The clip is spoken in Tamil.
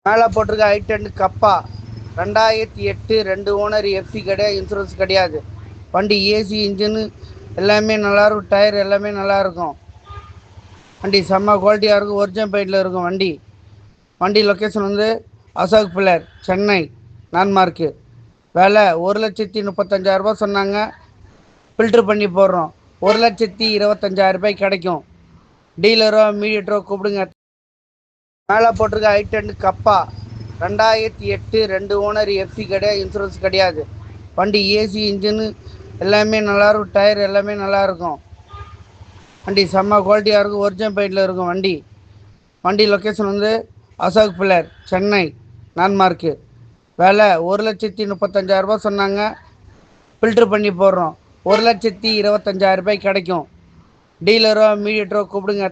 மேலே போட்டிருக்க I10 கப்பா 2008 2 ஓனர் எஃப்சி கிடையாது, இன்சூரன்ஸ் கிடையாது. வண்டி ஏசி இன்ஜின் எல்லாமே நல்லாயிருக்கும், டயர் எல்லாமே நல்லாயிருக்கும். வண்டி செம்ம குவாலிட்டியாக இருக்கும், ஒரிஜினல் பெயிண்டில் இருக்கும் வண்டி. வண்டி லொக்கேஷன் வந்து அசோக் பில்லர், சென்னை லேண்ட்மார்க்கு. விலை 1,35,000 சொன்னாங்க. ஃபில்ட்ரு பண்ணி போடுறோம். 1,25,000 கிடைக்கும். டீலரோ மீடியேட்டரோ கூப்பிடுங்க. மேலே போட்டிருக்க I10 கப்பா 2008 2 ஓனர் எஃப்சி கிடையாது, இன்சூரன்ஸ் கிடையாது. வண்டி ஏசி இன்ஜின் எல்லாமே நல்லாயிருக்கும், டயர் எல்லாமே நல்லாயிருக்கும். வண்டி செம்ம குவாலிட்டியாக இருக்கும், ஒரிஜினல் பெயிண்டில் இருக்கும் வண்டி. வண்டி லொக்கேஷன் வந்து அசோக் பில்லர், சென்னை லேண்ட்மார்க்கு. விலை 1,35,000 சொன்னாங்க. ஃபில்ட்ரு பண்ணி போடுறோம். 1,25,000 கிடைக்கும். டீலரோ மீடியேட்டரோ கூப்பிடுங்க.